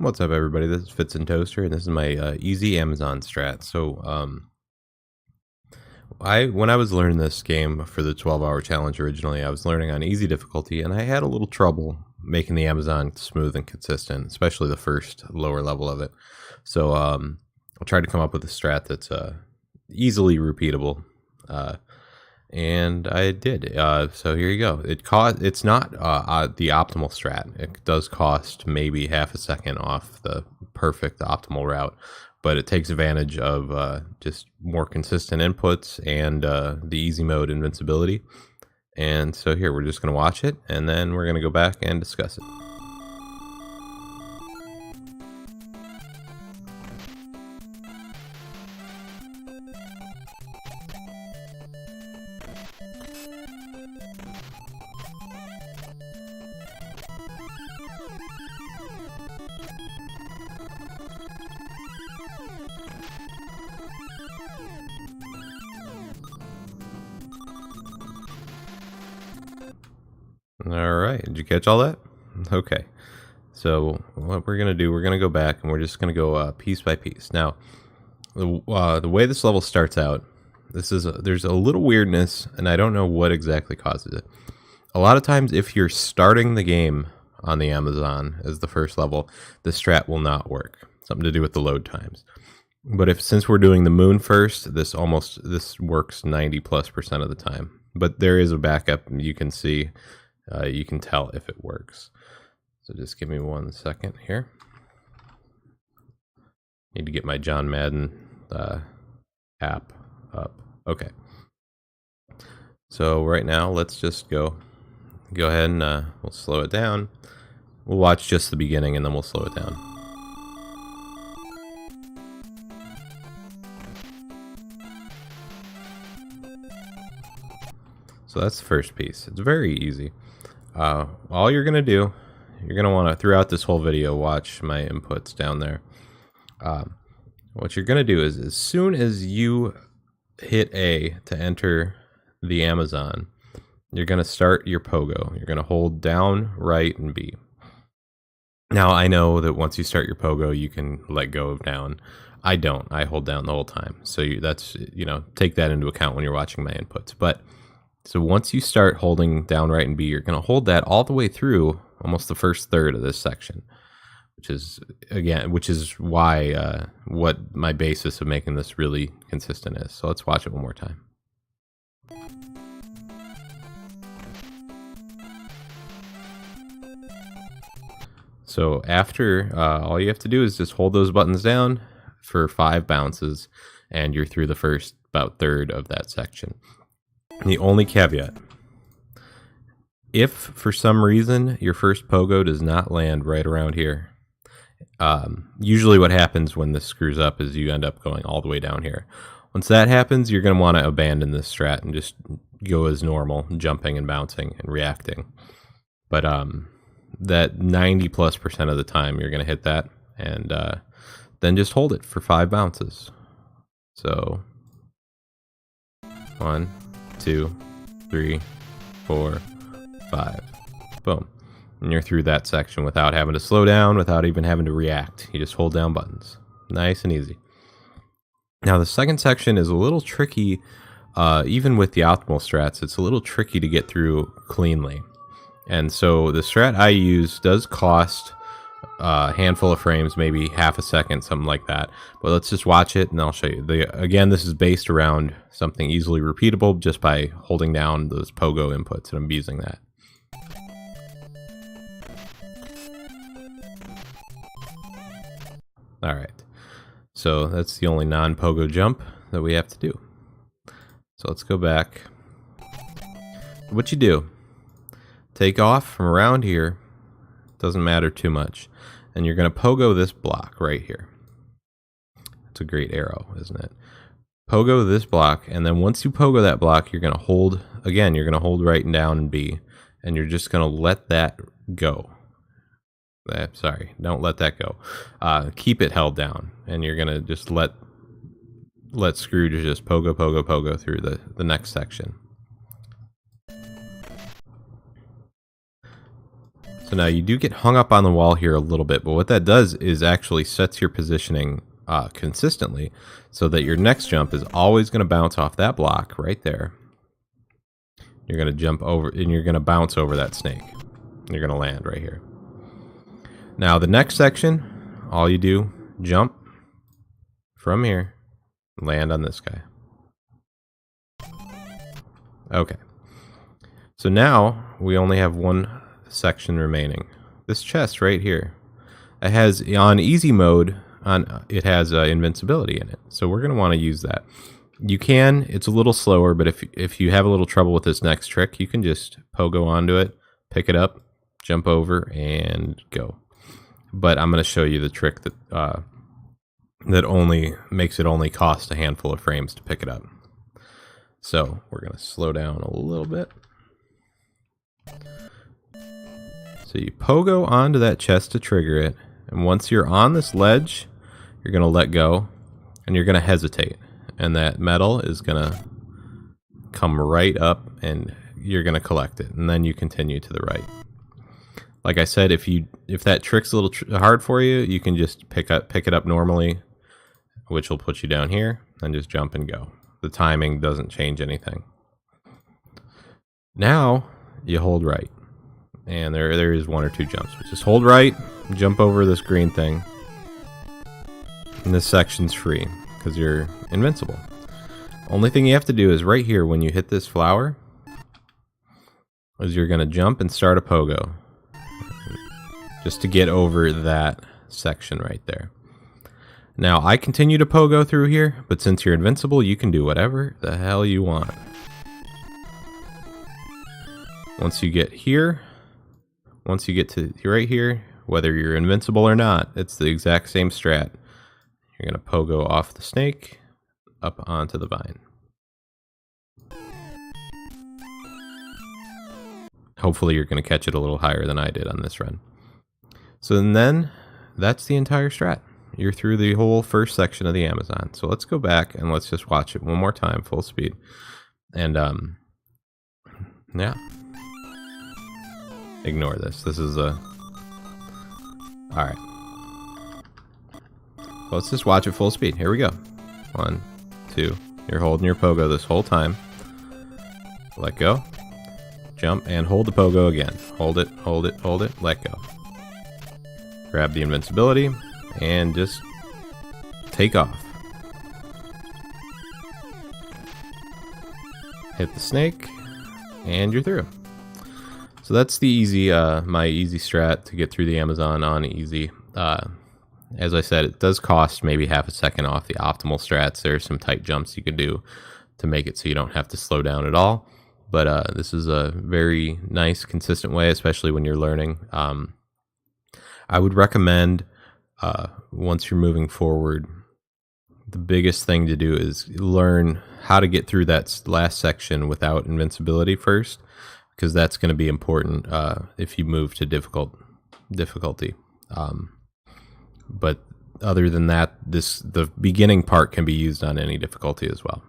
What's up, everybody? This is Fitz and Toaster, and this is my easy Amazon strat. So, when I was learning this game for the 12-hour challenge originally, I was learning on easy difficulty, and I had a little trouble making the Amazon smooth and consistent, especially the first lower level of it. So, I tried to come up with a strat that's easily repeatable, and I did. So here you go. It's not the optimal strat. It does cost maybe half a second off the perfect optimal route, but it takes advantage of just more consistent inputs and the easy mode invincibility. And so here, we're just going to watch it, and then we're going to go back and discuss it. All right, did you catch all that? Okay, so what we're gonna do, we're gonna go back and we're just gonna go piece by piece. Now, the way this level starts out, there's a little weirdness, and I don't know what exactly causes it. A lot of times, if you're starting the game on the Amazon as the first level, the strat will not work. Something to do with the load times. But since we're doing the moon first, this works 90+% of the time. But there is a backup, and you can see. You can tell if it works. So just give me 1 second here. Need to get my John Madden app up. Okay. So right now, let's just go ahead and we'll slow it down. We'll watch just the beginning and then we'll slow it down. So that's the first piece. It's very easy. All you're going to do, you're going to want to, throughout this whole video, watch my inputs down there. What you're going to do is, as soon as you hit A to enter the Amazon, you're going to start your pogo. You're going to hold down, right, and B. Now, I know that once you start your pogo, you can let go of down. I don't. I hold down the whole time. So take that into account when you're watching my inputs. So once you start holding down, right, and B, you're going to hold that all the way through almost the first third of this section, which is why what my basis of making this really consistent is. So let's watch it one more time. So after, all you have to do is just hold those buttons down for 5 bounces, and you're through the first about third of that section. The only caveat, if for some reason your first pogo does not land right around here, usually what happens when this screws up is you end up going all the way down here. Once that happens, you're going to want to abandon this strat and just go as normal, jumping and bouncing and reacting. But that 90+% of the time you're going to hit that, and then just hold it for 5 bounces. So 1, 2, 3, 4, 5. Boom. And you're through that section without having to slow down, without even having to react. You just hold down buttons. Nice and easy. Now, the second section is a little tricky. Even with the optimal strats, it's a little tricky to get through cleanly. And so the strat I use does cost a handful of frames, maybe half a second, something like that. But let's just watch it and I'll show you. Again, this is based around something easily repeatable just by holding down those pogo inputs, and I'm using that. All right. So that's the only non-pogo jump that we have to do. So let's go back. What you do, take off from around here. Doesn't matter too much. And you're going to pogo this block right here. It's a great arrow, isn't it? Pogo this block, and then once you pogo that block, you're going to hold, again, you're going to hold right and down and B, and you're just going to let that go. Sorry, don't let that go. Keep it held down, and you're going to just let Scrooge just pogo, pogo, pogo through the next section. So now you do get hung up on the wall here a little bit, but what that does is actually sets your positioning consistently so that your next jump is always going to bounce off that block right there. You're going to jump over and you're going to bounce over that snake. You're going to land right here. Now the next section, all you do, jump from here, land on this guy. Okay. So now we only have one section remaining. This chest right here. It has, on easy mode, it has invincibility in it. So we're going to want to use that. You can, it's a little slower, but if you have a little trouble with this next trick, you can just pogo onto it, pick it up, jump over, and go. But I'm going to show you the trick that only makes it only cost a handful of frames to pick it up. So we're going to slow down a little bit. So you pogo onto that chest to trigger it, and once you're on this ledge, you're going to let go, and you're going to hesitate. And that metal is going to come right up, and you're going to collect it, and then you continue to the right. Like I said, if that trick's a little hard for you, you can just pick it up normally, which will put you down here, and just jump and go. The timing doesn't change anything. Now you hold right, and there is one or two jumps. But just hold right, jump over this green thing, and this section's free because you're invincible. Only thing you have to do is right here when you hit this flower, is you're gonna jump and start a pogo, just to get over that section right there. Now I continue to pogo through here, but since you're invincible, you can do whatever the hell you want. Once you get here, once you get to right here, whether you're invincible or not, it's the exact same strat. You're going to pogo off the snake, up onto the vine. Hopefully you're going to catch it a little higher than I did on this run. So then, that's the entire strat. You're through the whole first section of the Amazon. So let's go back and let's just watch it one more time, full speed. And, yeah. Ignore this. This is a... Alright. Let's just watch it full speed. Here we go. 1, 2. You're holding your pogo this whole time. Let go. Jump and hold the pogo again. Hold it, hold it, hold it. Let go. Grab the invincibility and just take off. Hit the snake and you're through. So that's the easy, my easy strat to get through the Amazon on easy. As I said, it does cost maybe half a second off the optimal strats. There's some tight jumps you could do to make it so you don't have to slow down at all. But this is a very nice, consistent way, especially when you're learning. I would recommend, once you're moving forward, the biggest thing to do is learn how to get through that last section without invincibility first, because that's going to be important if you move to difficulty. But other than that, the beginning part can be used on any difficulty as well.